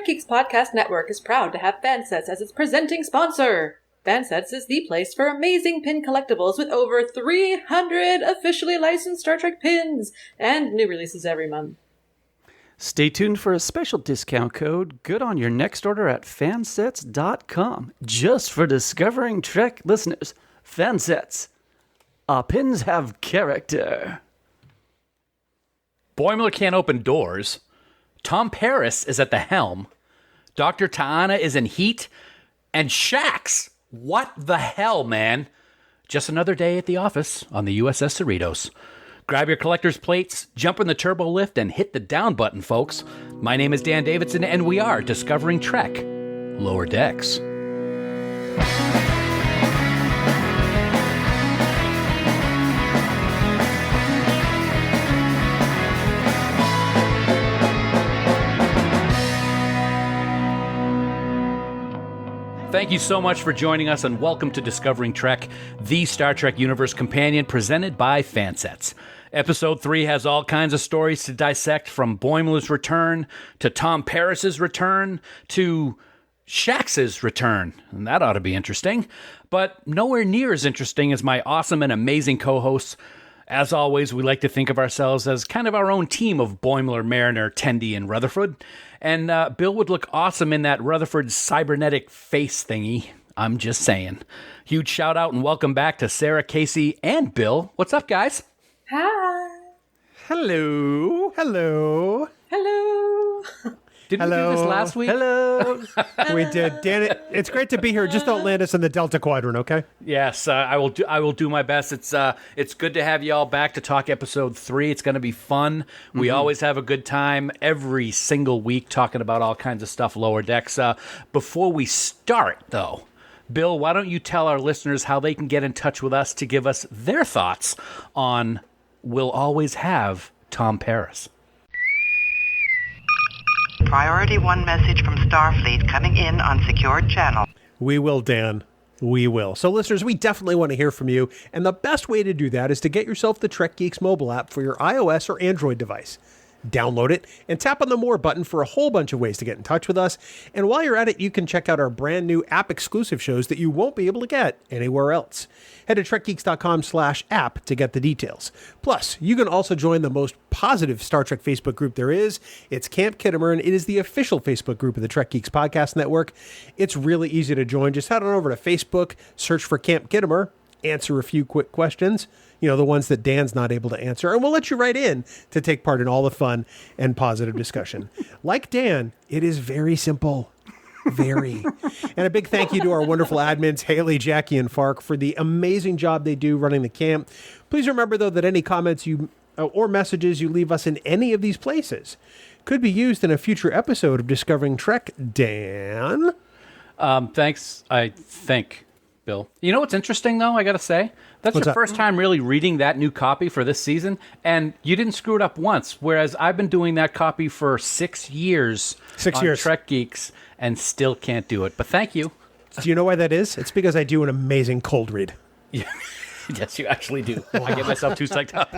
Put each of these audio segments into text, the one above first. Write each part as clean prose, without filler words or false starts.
Geeks Podcast Network is proud to have Fansets as its presenting sponsor. Fansets is the place for amazing pin collectibles with over 300 officially licensed Star Trek pins and new releases every month. Stay tuned for a special discount code good on your next order at fansets.com. Just for Discovering Trek listeners. Fansets. Our pins have character. Boimler can't open doors. Tom Paris is at the helm. Dr. T'Ana is in heat. And Shax. What the hell, man? Just another day at the office on the USS Cerritos. Grab your collector's plates, jump in the turbo lift, and hit the down button, folks. My name is Dan Davidson, and we are Discovering Trek Lower Decks. Thank you so much for joining us, and welcome to Discovering Trek, the Star Trek Universe companion presented by Fansets. Episode 3 has all kinds of stories to dissect, from Boimler's return, to Tom Paris's return, to Shax's return. And that ought to be interesting. But nowhere near as interesting as my awesome and amazing co-hosts. As always, we like to think of ourselves as kind of our own team of Boimler, Mariner, Tendi, and Rutherford. And Bill would look awesome in that Rutherford cybernetic face thingy. I'm just saying. Huge shout out and welcome back to Sara, Kasey, and Bill. What's up, guys? Hi. Hello. Hello. Hello. Didn't we do this last week? Hello. We did. Dan, it's great to be here. Just don't land us in the Delta Quadrant, okay? Yes, I will do my best. It's good to have you all back to talk episode 3. It's going to be fun. We always have a good time every single week talking about all kinds of stuff Lower Decks. Before we start, though, Bill, why don't you tell our listeners how they can get in touch with us to give us their thoughts on We'll Always Have Tom Paris. Priority 1 message from Starfleet coming in on secured channel. We will, Dan. We will. So, listeners, we definitely want to hear from you. And the best way to do that is to get yourself the Trek Geeks mobile app for your iOS or Android device. Download it and tap on the More button for a whole bunch of ways to get in touch with us. And while you're at it, you can check out our brand new app-exclusive shows that you won't be able to get anywhere else. Head to trekgeeks.com/app to get the details. Plus, you can also join the most positive Star Trek Facebook group there is. It's Camp Kittimer, and it is the official Facebook group of the Trek Geeks Podcast Network. It's really easy to join. Just head on over to Facebook, search for Camp Kittimer, answer a few quick questions. You know, the ones that Dan's not able to answer, and we'll let you right in to take part in all the fun and positive discussion. Like Dan, it is very simple. Very. And a big thank you to our wonderful admins, Haley, Jackie, and Fark, for the amazing job they do running the camp. Please remember, though, that any comments you or messages you leave us in any of these places could be used in a future episode of Discovering Trek. Dan? Thanks, I think, Bill. You know what's interesting, though, I got to say? That's What's your that? first time really reading that new copy for this season, and you didn't screw it up once, whereas I've been doing that copy for 6 years on Trek Geeks and still can't do it. But thank you. Do you know why that is? It's because I do an amazing cold read. Yes, you actually do. I get myself too psyched up.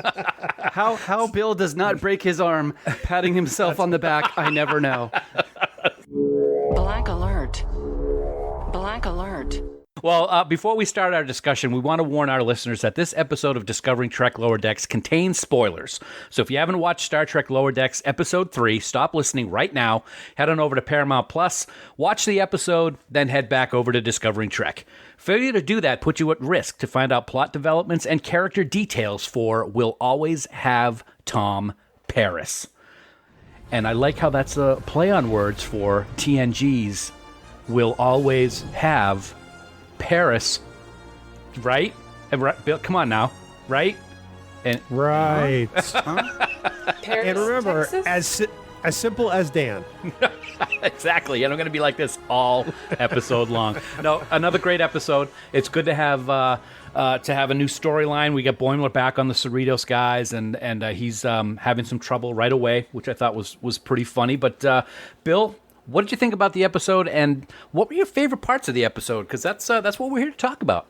How Bill does not break his arm patting himself on the back, I never know. Blank alert. Blank alert. Well, before we start our discussion, we want to warn our listeners that this episode of Discovering Trek Lower Decks contains spoilers. So if you haven't watched Star Trek Lower Decks Episode 3, stop listening right now, head on over to Paramount Plus, watch the episode, then head back over to Discovering Trek. Failure to do that puts you at risk to find out plot developments and character details for We'll Always Have Tom Paris. And I like how that's a play on words for TNG's We'll Always Have Paris, right? Bill, come on now, right? And Right. Paris, And remember, Texas? as simple as Dan. exactly, and I'm going to be like this all episode long. No, another great episode. It's good to have a new storyline. We got Boimler back on the Cerritos guys, and he's having some trouble right away, which I thought was pretty funny. But Bill, what did you think about the episode, and what were your favorite parts of the episode? Because that's what we're here to talk about.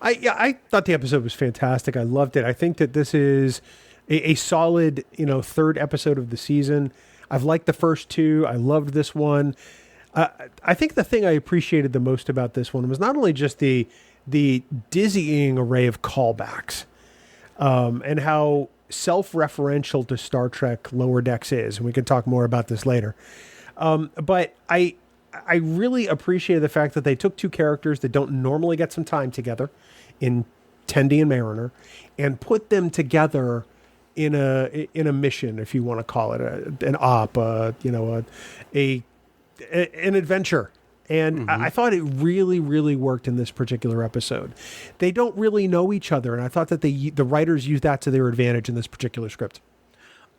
I thought the episode was fantastic. I loved it. I think that this is a solid, third episode of the season. I've liked the first two. I loved this one. I think the thing I appreciated the most about this one was not only just the dizzying array of callbacks, and how self-referential to Star Trek Lower Decks is, and we can talk more about this later. But I really appreciated the fact that they took two characters that don't normally get some time together in Tendi and Mariner and put them together in a mission, if you want to call it an op, an adventure. And I thought it really, really worked in this particular episode. They don't really know each other, and I thought that the writers used that to their advantage in this particular script.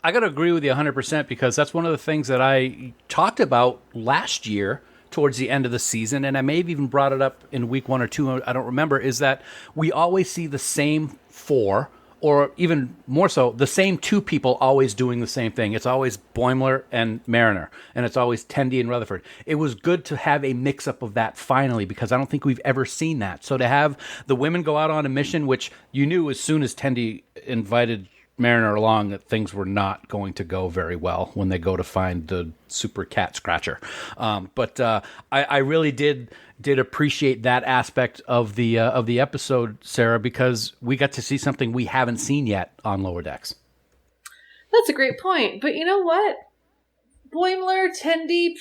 I got to agree with you 100% because that's one of the things that I talked about last year towards the end of the season, and I may have even brought it up in week 1 or 2, I don't remember, is that we always see the same 4, or even more so, the same 2 people always doing the same thing. It's always Boimler and Mariner, and it's always Tendi and Rutherford. It was good to have a mix-up of that finally, because I don't think we've ever seen that. So to have the women go out on a mission, which you knew as soon as Tendi invited Mariner along that things were not going to go very well when they go to find the super cat scratcher. But I really did appreciate that aspect of the episode, Sarah, because we got to see something we haven't seen yet on Lower Decks. That's a great point. But you know what? Boimler, Tendi,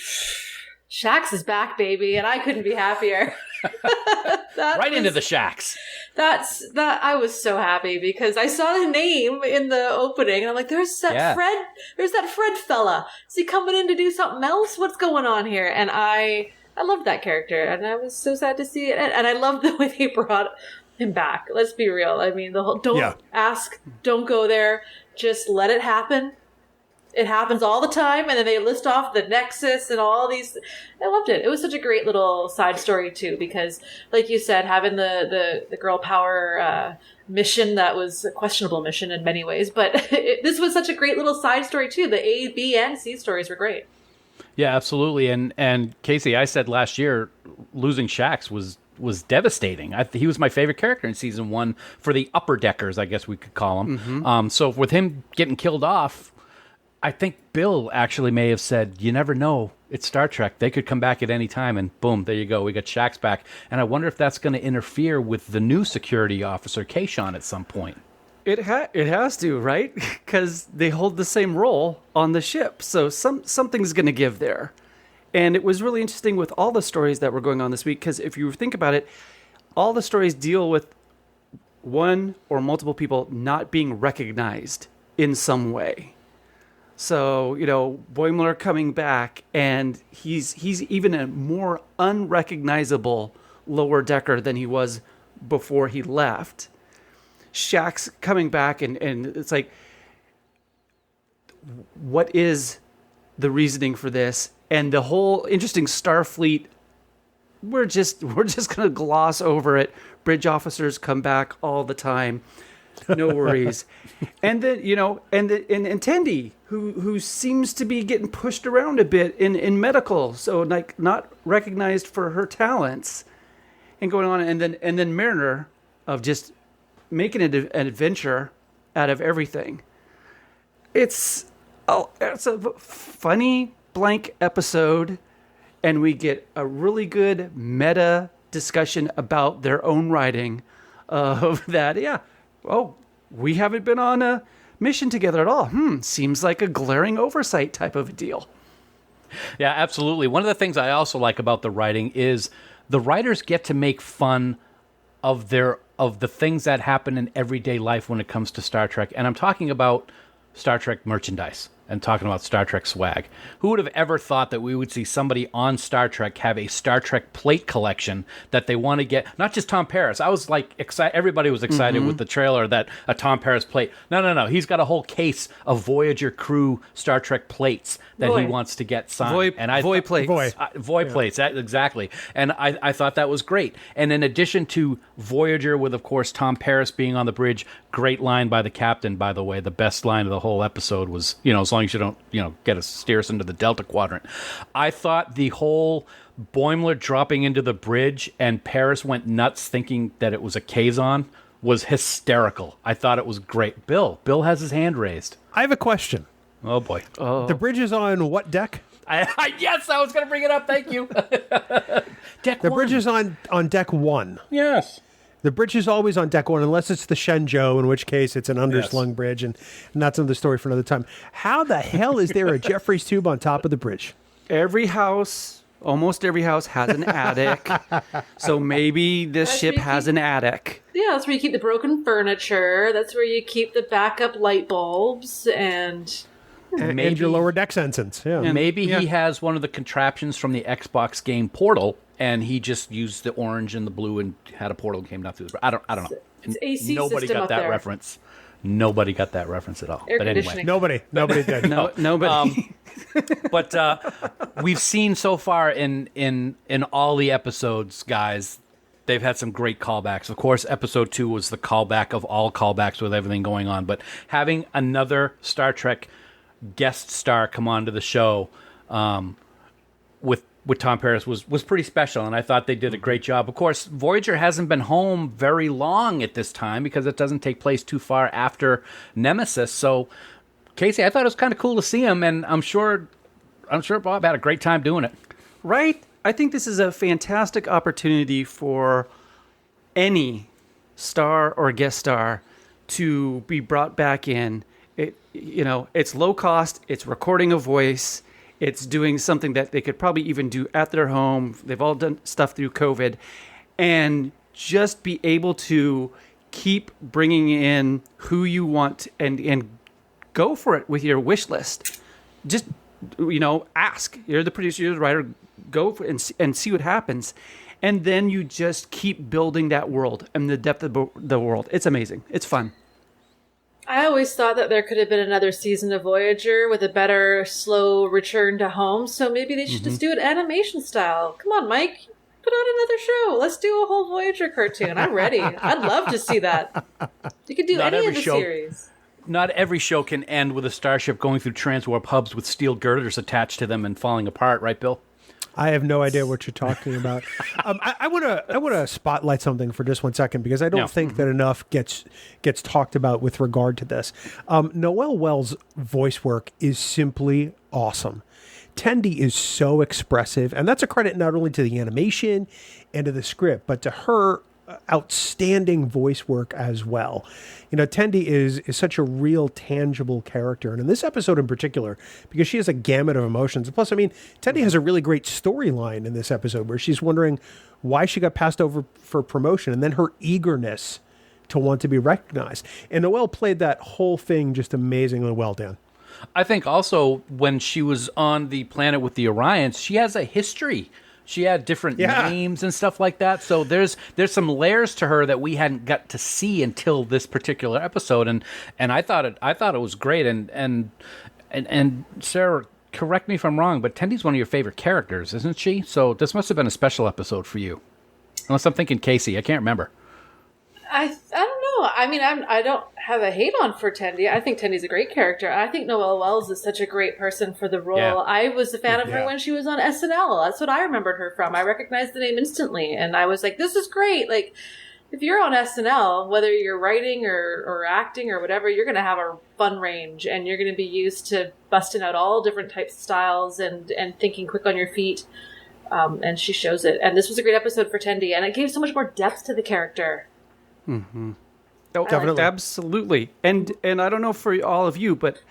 Shax is back, baby, and I couldn't be happier. Into the Shax. I was so happy because I saw the name in the opening and I'm like, there's that Fred fella. Is he coming in to do something else? What's going on here? And I loved that character and I was so sad to see it. And I loved the way they brought him back. Let's be real. I mean, the whole, don't ask, don't go there. Just let it happen. It happens all the time, and then they list off the Nexus and all these. I loved it. It was such a great little side story too, because, like you said, having the girl power mission that was a questionable mission in many ways, but this was such a great little side story too. The A, B, and C stories were great. Yeah, absolutely. And Kasey, I said last year, losing Shax was devastating. He was my favorite character in season 1 for the upper deckers, I guess we could call them. Mm-hmm. So with him getting killed off, I think Bill actually may have said, you never know, it's Star Trek. They could come back at any time, and boom, there you go. We got Shax back. And I wonder if that's going to interfere with the new security officer, Kayshawn, at some point. It has to, right? Because they hold the same role on the ship. So something's going to give there. And it was really interesting with all the stories that were going on this week, because if you think about it, all the stories deal with one or multiple people not being recognized in some way. So, Boimler coming back, and he's even a more unrecognizable lower decker than he was before he left. Shax coming back, and it's like, what is the reasoning for this? And the whole interesting Starfleet, we're just going to gloss over it. Bridge officers come back all the time. No worries. And then, and Tendi, who seems to be getting pushed around a bit in medical, so like not recognized for her talents and going on. And then Mariner of just making an adventure out of everything. It's a funny blank episode, and we get a really good meta discussion about their own writing of that. Yeah. Oh, we haven't been on a mission together at all. Seems like a glaring oversight type of a deal. Yeah, absolutely. One of the things I also like about the writing is the writers get to make fun of the things that happen in everyday life when it comes to Star Trek. And I'm talking about Star Trek merchandise and talking about Star Trek swag. Who would have ever thought that we would see somebody on Star Trek have a Star Trek plate collection that they want to get? Not just Tom Paris. I was like excited. Everybody was excited with the trailer that a Tom Paris plate. No. He's got a whole case of Voyager crew Star Trek plates that he wants to get signed. Voy plates. Voy plates, exactly. And I thought that was great. And in addition to Voyager, with, of course, Tom Paris being on the bridge, great line by the captain, by the way. The best line of the whole episode was, as long as you don't, get us steer us into the Delta Quadrant. I thought the whole Boimler dropping into the bridge and Paris went nuts thinking that it was a Kazon was hysterical. I thought it was great. Bill has his hand raised. I have a question. Oh, boy. The bridge is on what deck? Yes, I was going to bring it up. Thank you. Deck The one. bridge is on deck 1. Yes. The bridge is always on deck 1, unless it's the Shenzhou, in which case it's an underslung bridge, and that's another story for another time. How the hell is there a Jeffries tube on top of the bridge? Almost every house has an attic. So maybe this ship has an attic. Yeah, that's where you keep the broken furniture. That's where you keep the backup light bulbs and your lower deck ensigns. Yeah. And maybe he has one of the contraptions from the Xbox game Portal, and he just used the orange and the blue and had a portal came down through the. I don't know. It's AC Nobody system got up that there. reference. Nobody got that reference at all. Air But anyway, conditioning. Nobody did. Nobody. but we've seen so far in all the episodes, guys. They've had some great callbacks. Of course, episode 2 was the callback of all callbacks with everything going on. But having another Star Trek guest star come onto the show with Tom Paris was pretty special, and I thought they did a great job. Of course, Voyager hasn't been home very long at this time because it doesn't take place too far after Nemesis. So, Kasey, I thought it was kind of cool to see him, and I'm sure Bob had a great time doing it. Right? I think this is a fantastic opportunity for any star or guest star to be brought back in. It's low cost, it's recording a voice, it's doing something that they could probably even do at their home. They've all done stuff through COVID, and just be able to keep bringing in who you want and go for it with your wish list. Just, ask. You're the producer, you're the writer, go for it and see what happens. And then you just keep building that world and the depth of the world. It's amazing. It's fun. I always thought that there could have been another season of Voyager with a better, slow return to home, so maybe they should just do it animation style. Come on, Mike. Put out another show. Let's do a whole Voyager cartoon. I'm ready. I'd love to see that. You could do Not any every of the show- series. Not every show can end with a starship going through transwarp hubs with steel girders attached to them and falling apart, right, Bill? I have no idea what you're talking about. I want to spotlight something for just 1 second because I don't think that enough gets talked about with regard to this. Noelle Wells' voice work is simply awesome. Tendi is so expressive, and that's a credit not only to the animation and to the script, but to her outstanding voice work as well. Tendi is such a real tangible character, and in this episode in particular, because she has a gamut of emotions. Plus, Tendi has a really great storyline in this episode where she's wondering why she got passed over for promotion, and then her eagerness to want to be recognized. And Noelle played that whole thing just amazingly well, Dan. I think also when she was on the planet with the Orions, she has a history. She had different names and stuff like that. So there's some layers to her that we hadn't got to see until this particular episode. And I thought it was great. And Sarah, correct me if I'm wrong, but Tendi's one of your favorite characters, isn't she? So this must have been a special episode for you. Unless I'm thinking Kasey. I can't remember. I don't know. I don't have a hate on for Tendi. I think Tendi's a great character. I think Noelle Wells is such a great person for the role. Yeah. I was a fan of her when she was on SNL. That's what I remembered her from. I recognized the name instantly, and I was like, this is great. Like, if you're on SNL, whether you're writing or acting or whatever, you're going to have a fun range, and you're going to be used to busting out all different types of styles and thinking quick on your feet. And she shows it. And this was a great episode for Tendi, and it gave so much more depth to the character. Mm-hmm. Oh, Definitely. Absolutely. And I don't know for all of you, but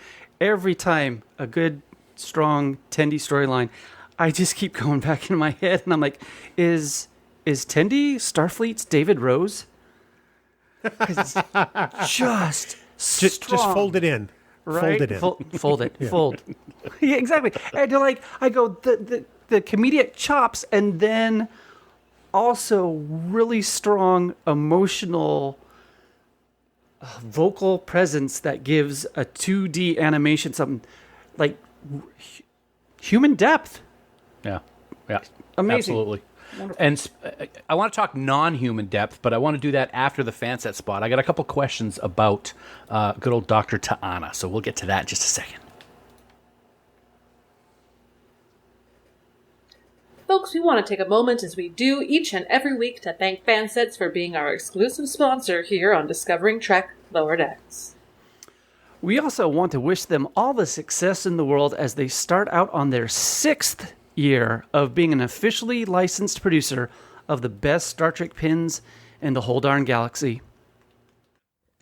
every time a good, strong Tendi storyline, I just keep going back in my head, and I'm like, is Tendi Starfleet's David Rose? 'Cause it's just strong. fold it in. Right? Fold it in. Fold it. Fold. Yeah, exactly. And I go, the comedic chops, and then also really strong emotional vocal presence that gives a 2D animation something like human depth. Yeah. Amazing. Absolutely. And I want to talk non-human depth, but I want to do that after the fan set spot. I got a couple questions about good old Dr. T'Ana, so we'll get to that in just a second. Folks, we want to take a moment, as we do each and every week, to thank Fansets for being our exclusive sponsor here on Discovering Trek Lower Decks. We also want to wish them all the success in the world as they start out on their 6th year of being an officially licensed producer of the best Star Trek pins in the whole darn galaxy.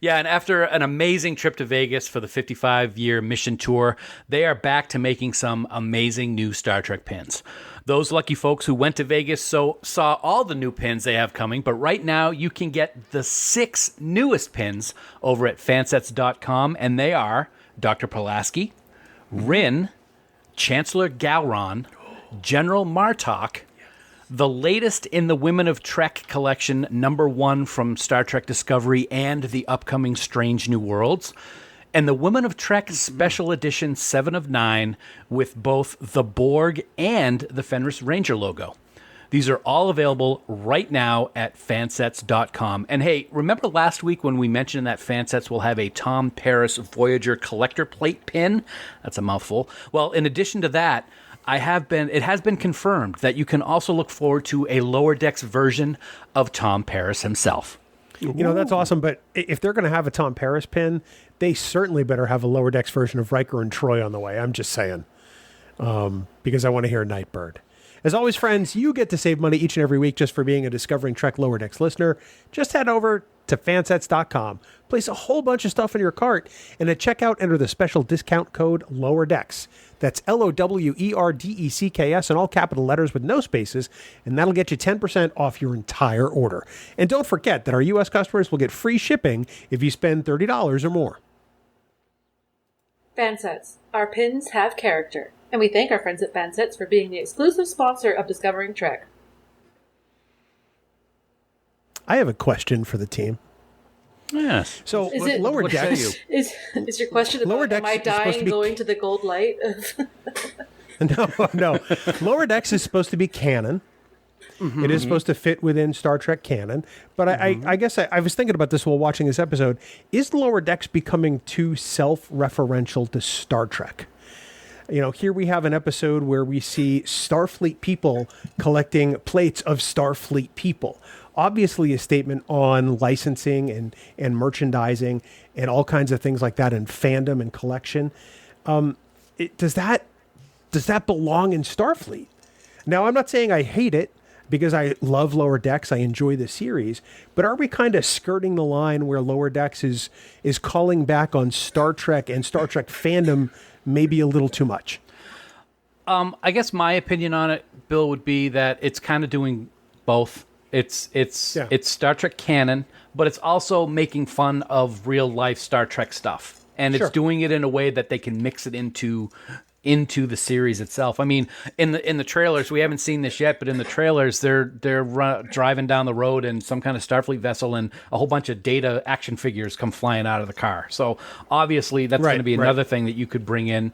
Yeah, and after an amazing trip to Vegas for the 55-year mission tour, they are back to making some amazing new Star Trek pins. Those lucky folks who went to Vegas saw all the new pins they have coming, but right now you can get the 6 newest pins over at fansets.com, and they are Dr. Pulaski, Rin, Chancellor Gowron, General Martok, the latest in the Women of Trek collection, #1 from Star Trek Discovery and the upcoming Strange New Worlds, and the Women of Trek Special Edition 7 of 9 with both the Borg and the Fenris Ranger logo. These are all available right now at fansets.com. And hey, remember last week when we mentioned that Fansets will have a Tom Paris Voyager collector plate pin? That's a mouthful. Well, in addition to that, it has been confirmed that you can also look forward to a Lower Decks version of Tom Paris himself. You know, that's awesome, but if they're going to have a Tom Paris pin, they certainly better have a Lower Decks version of Riker and Troy on the way. I'm just saying, because I want to hear Nightbird. As always, friends, you get to save money each and every week just for being a Discovering Trek Lower Decks listener. Just head over to fansets.com, place a whole bunch of stuff in your cart, and at checkout, enter the special discount code Lower Decks. That's LOWERDECKS in all capital letters with no spaces, and that'll get you 10% off your entire order. And don't forget that our U.S. customers will get free shipping if you spend $30 or more. Fansets. Our pins have character, and we thank our friends at Fansets for being the exclusive sponsor of Discovering Trek. I have a question for the team. Yes. So Lower Decks is your question about Lower Decks am I is supposed to dying be- going to the gold light? No. Lower Decks is supposed to be canon. Mm-hmm. It is supposed to fit within Star Trek canon. But I guess I was thinking about this while watching this episode. Is Lower Decks becoming too self-referential to Star Trek? You know, here we have an episode where we see Starfleet people collecting plates of Starfleet people. Obviously a statement on licensing and merchandising and all kinds of things like that, and fandom and collection. Does that belong in Starfleet? Now, I'm not saying I hate it, because I love Lower Decks. I enjoy the series. But are we kind of skirting the line where Lower Decks is calling back on Star Trek and Star Trek fandom maybe a little too much? I guess my opinion on it, Bill, would be that it's kind of doing both. It's Star Trek canon, but it's also making fun of real life Star Trek stuff, and it's doing it in a way that they can mix it into the series itself. I mean, in the trailers, we haven't seen this yet, but in the trailers, they're driving down the road in some kind of Starfleet vessel, and a whole bunch of Data action figures come flying out of the car. So obviously, that's going to be another thing that you could bring in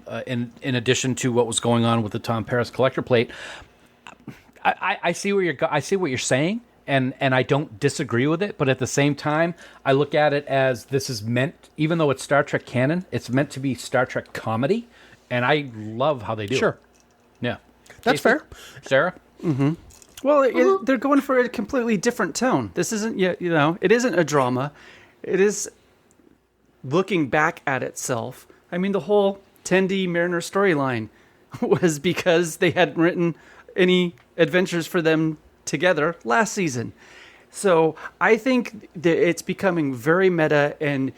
addition to what was going on with the Tom Paris collector plate. I see what you're saying, and I don't disagree with it, but at the same time, I look at it as this is meant, even though it's Star Trek canon, it's meant to be Star Trek comedy, and I love how they do it. Yeah. That's fair. Sarah? Mm-hmm. Well, they're going for a completely different tone. This isn't, it isn't a drama. It is looking back at itself. I mean, the whole Tendi Mariner storyline was because they hadn't written any adventures for them together last season. So I think that it's becoming very meta and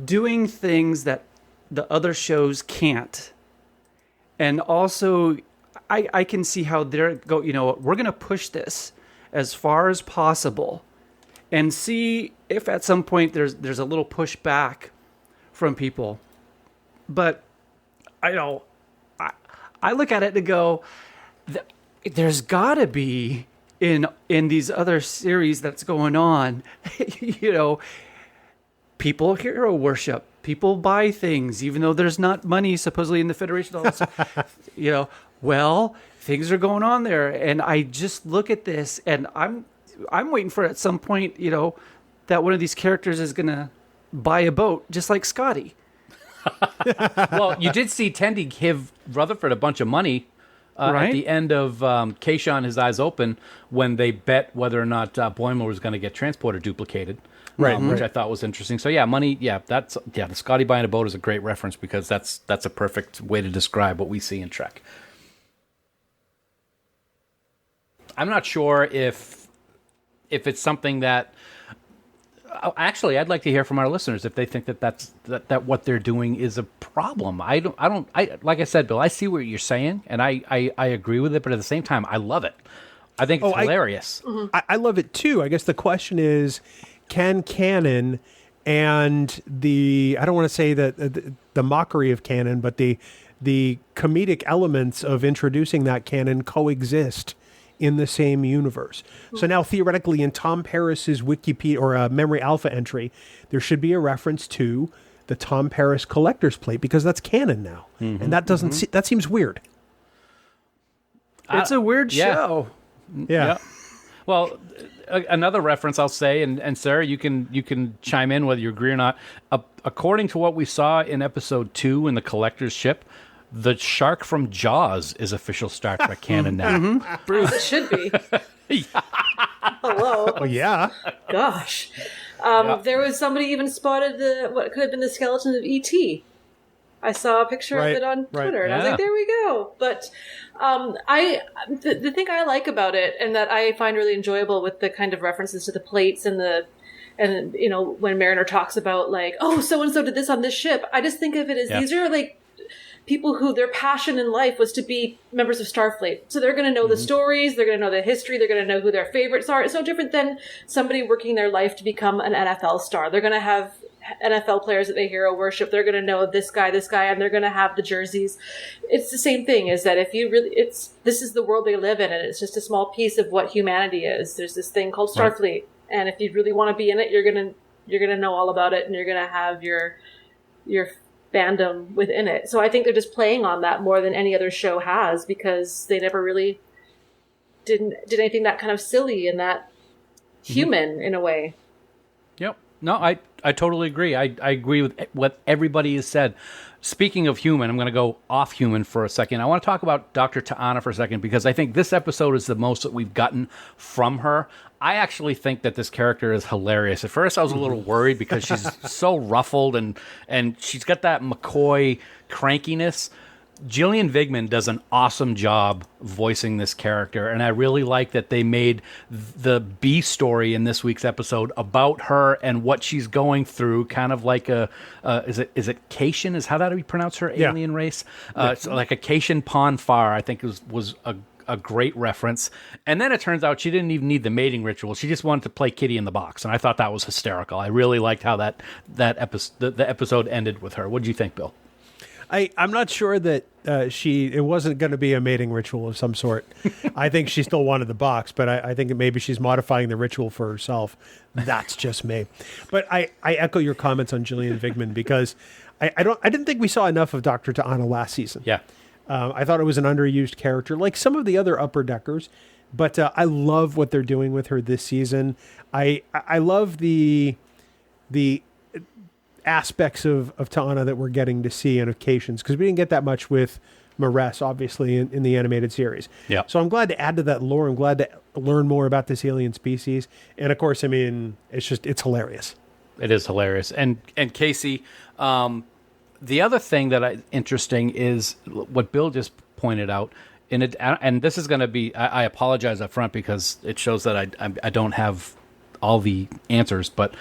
doing things that the other shows can't. And also, I can see how they're we're going to push this as far as possible and see if at some point there's a little pushback from people. But I look at it and go, there's got to be in these other series that's going on, people hero worship, people buy things, even though there's not money supposedly in the Federation. Well, things are going on there, and I just look at this, and I'm waiting for at some point, that one of these characters is gonna buy a boat, just like Scotty. Well, you did see Tendi give Rutherford a bunch of money at the end of Keishon, His Eyes Open, when they bet whether or not Boimler was going to get transporter duplicated. Which I thought was interesting. So money. The Scotty buying a boat is a great reference because that's a perfect way to describe what we see in Trek. I'm not sure if it's something that. Actually, I'd like to hear from our listeners if they think that what they're doing is a problem. I don't. Like I said, Bill, I see what you're saying, and I agree with it, but at the same time, I love it. I think it's hilarious. I love it too. I guess the question is, can canon and I don't want to say that the mockery of canon, but the comedic elements of introducing that canon coexist in the same universe? So now theoretically in Tom Paris's Wikipedia or Memory Alpha entry, there should be a reference to the Tom Paris collector's plate because that's canon now. And that doesn't that seems weird. It's a weird show. Yeah. Well, another reference I'll say, and Sarah, you can chime in whether you agree or not. According to what we saw in episode 2 in the collector's ship, the shark from Jaws is official Star Trek canon now. Bruce, it should be. Hello. Oh yeah. Gosh. There was somebody even spotted what could have been the skeleton of E.T. I saw a picture of it on Twitter, and I was like, there we go. But the thing I like about it, and that I find really enjoyable with the kind of references to the plates and when Mariner talks about like, oh, so-and-so did this on this ship, I just think of it as these are like people who their passion in life was to be members of Starfleet. So they're going to know the stories, they're going to know the history, they're going to know who their favorites are. It's no different than somebody working their life to become an NFL star. They're going to have NFL players that they hero worship. They're going to know this guy, and they're going to have the jerseys. It's the same thing, is that if you really, this is the world they live in, and it's just a small piece of what humanity is. There's this thing called Starfleet, and if you really want to be in it, you're going to know all about it, and you're going to have your fandom within it. So I think they're just playing on that more than any other show has, because they never really did anything that kind of silly and that human in a way. Yep. No, I totally agree. I agree with what everybody has said. Speaking of human, I'm going to go off human for a second. I want to talk about Dr. T'Ana for a second, because I think this episode is the most that we've gotten from her. I actually think that this character is hilarious. At first, I was a little worried because she's so ruffled and she's got that McCoy crankiness. Gillian Vigman does an awesome job voicing this character, and I really like that they made the B story in this week's episode about her and what she's going through, kind of like is it Kashan? Is how that we pronounce her alien race? It's like a Kashan Ponfar, I think was a great reference. And then it turns out she didn't even need the mating ritual. She just wanted to play Kitty in the Box, and I thought that was hysterical. I really liked how the episode ended with her. What did you think, Bill? I'm not sure that it wasn't going to be a mating ritual of some sort. I think she still wanted the box, but I think that maybe she's modifying the ritual for herself. That's just me. But I echo your comments on Gillian Vigman, because I didn't think we saw enough of Dr. T'Ana last season. Yeah. I thought it was an underused character, like some of the other Upper Deckers. But I love what they're doing with her this season. I love the aspects of T'Ana that we're getting to see and occasions, because we didn't get that much with Maress, obviously, in the animated series. Yeah. So I'm glad to add to that lore. I'm glad to learn more about this alien species. And of course, I mean, it's hilarious. It is hilarious. And Kasey, the other thing that interesting is what Bill just pointed out. And this is going to be, I apologize up front because it shows that I don't have all the answers, but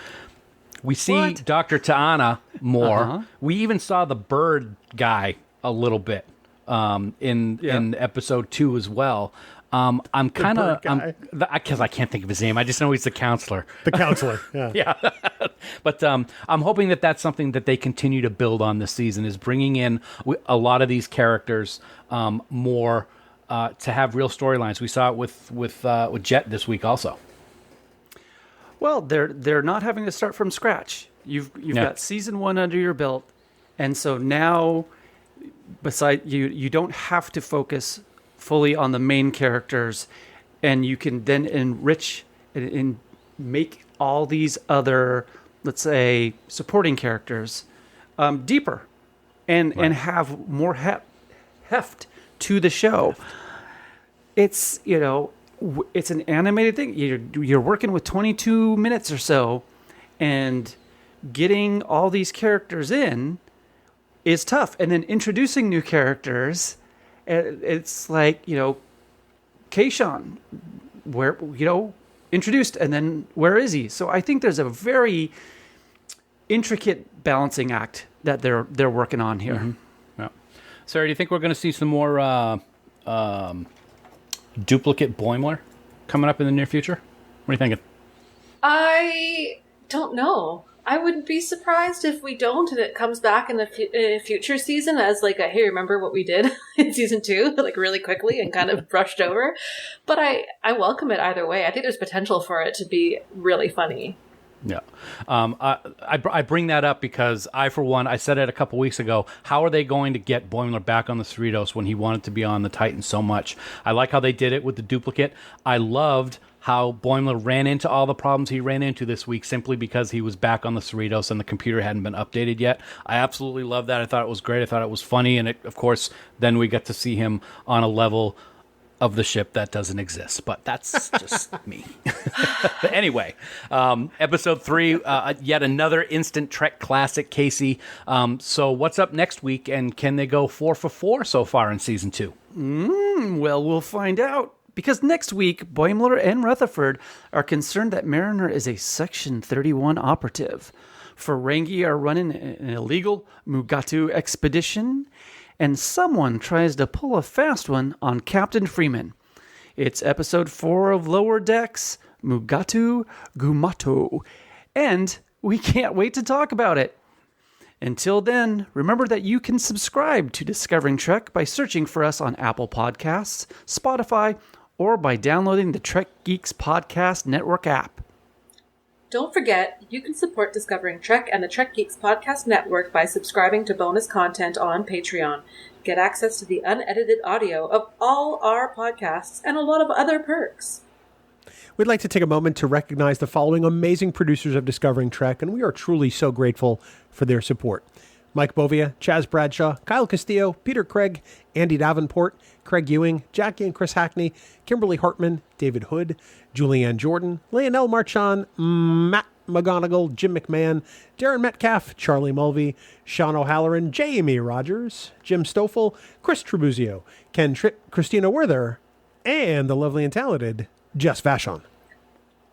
we see Dr. T'Ana more. Uh-huh. We even saw the bird guy a little bit in episode 2 as well. I'm kind of, because I can't think of his name. I just know he's the counselor. The counselor, yeah. Yeah. But I'm hoping that that's something that they continue to build on this season, is bringing in a lot of these characters more to have real storylines. We saw it with Jet this week also. Well, they're not having to start from scratch. You've got season 1 under your belt, and so now, beside you don't have to focus fully on the main characters, and you can then enrich and make all these other, let's say, supporting characters deeper, and have more heft to the show. it's, it's an animated thing. You're working with 22 minutes or so, and getting all these characters in is tough. And then introducing new characters, it's like, Kayshawn, where, introduced, and then where is he? So I think there's a very intricate balancing act that they're working on here. Mm-hmm. Yeah. Sarah, do you think we're going to see some more duplicate Boimler coming up in the near future? What are you thinking? I don't know. I wouldn't be surprised if we don't, and it comes back in a future season as like a, hey, remember what we did in season 2, like really quickly and kind of brushed over. But I welcome it either way. I think there's potential for it to be really funny. Yeah. I bring that up because I said it a couple weeks ago, how are they going to get Boimler back on the Cerritos when he wanted to be on the Titan so much? I like how they did it with the duplicate. I loved how Boimler ran into all the problems he ran into this week simply because he was back on the Cerritos and the computer hadn't been updated yet. I absolutely love that. I thought it was great. I thought it was funny. And of course, then we get to see him on a level of the ship that doesn't exist. But that's just me. But anyway, episode 3, yet another instant Trek classic, Kasey. So what's up next week? And can they go 4 for 4 so far in season 2? Well, we'll find out. Because next week, Boimler and Rutherford are concerned that Mariner is a Section 31 operative. Ferengi are running an illegal Mugatu expedition, and someone tries to pull a fast one on Captain Freeman. It's episode 4 of Lower Decks, Mugatu Gumato, and we can't wait to talk about it. Until then, remember that you can subscribe to Discovering Trek by searching for us on Apple Podcasts, Spotify, or by downloading the Trek Geeks Podcast Network app. Don't forget, you can support Discovering Trek and the Trek Geeks Podcast Network by subscribing to bonus content on Patreon. Get access to the unedited audio of all our podcasts and a lot of other perks. We'd like to take a moment to recognize the following amazing producers of Discovering Trek, and we are truly so grateful for their support. Mike Bovia, Chaz Bradshaw, Kyle Castillo, Peter Craig, Andy Davenport, Craig Ewing, Jackie and Chris Hackney, Kimberly Hartman, David Hood, Julianne Jordan, Leonel Marchand, Matt McGonigal, Jim McMahon, Darren Metcalf, Charlie Mulvey, Sean O'Halloran, Jamie Rogers, Jim Stoffel, Chris Tribuzio, Ken Tripp, Christina Werther, and the lovely and talented Jess Vashon.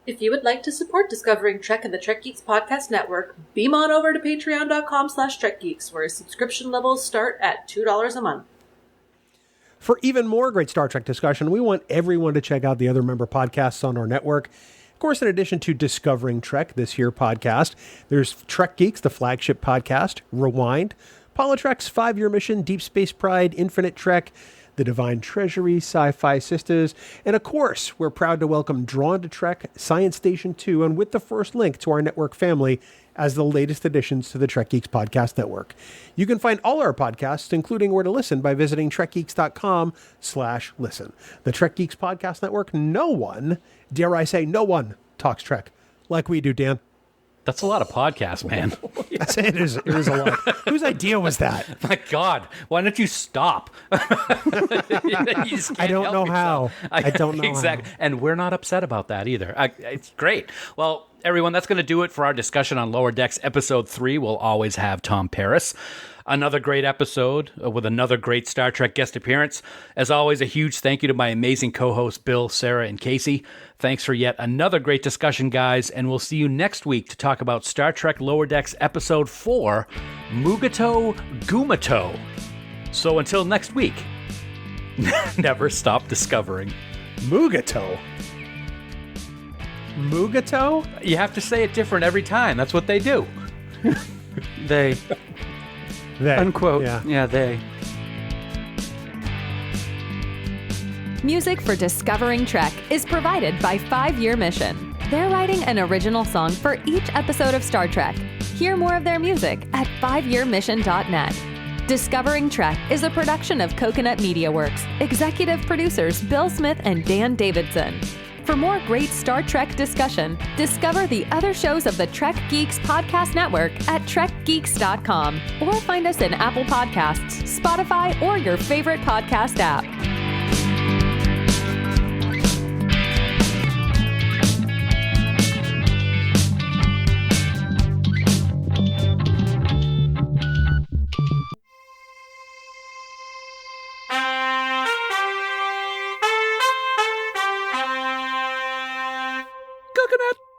If you would like to support Discovering Trek and the Trek Geeks Podcast Network, beam on over to patreon.com/trekgeeks, where subscription levels start at $2 a month. For even more great Star Trek discussion, we want everyone to check out the other member podcasts on our network. Of course, in addition to Discovering Trek, this here podcast, there's Trek Geeks, the flagship podcast, Rewind, Polytrek's 5-Year Mission, Deep Space Pride, Infinite Trek, The Divine Treasury, Sci-Fi Sisters, and of course, we're proud to welcome Drawn to Trek, Science Station 2, and with the first link to our network family as the latest additions to the Trek Geeks Podcast Network. You can find all our podcasts, including where to listen, by visiting trekgeeks.com/listen. The Trek Geeks Podcast Network, no one, dare I say no one, talks Trek like we do, Dan. That's a lot of podcasts, man. It is a lot. Whose idea was that? My God, why don't you stop? I don't know how. I don't know exactly. how. And we're not upset about that either. It's great. Well, everyone, that's going to do it for our discussion on Lower Decks Episode 3. We'll always have Tom Paris. Another great episode with another great Star Trek guest appearance. As always, a huge thank you to my amazing co-hosts, Bill, Sarah, and Kasey. Thanks for yet another great discussion, guys, and we'll see you next week to talk about Star Trek Lower Decks Episode 4, Mugato Gumato. So until next week, never stop discovering. Mugato? Mugato? You have to say it different every time. That's what they do. They. Unquote. Yeah, they. Music for Discovering Trek is provided by 5-Year Mission. They're writing an original song for each episode of Star Trek. Hear more of their music at 5yearmission.net. Discovering Trek is a production of Coconut Media Works. Executive producers Bill Smith and Dan Davidson. For more great Star Trek discussion, discover the other shows of the Trek Geeks Podcast Network at trekgeeks.com or find us in Apple Podcasts, Spotify, or your favorite podcast app. looking at?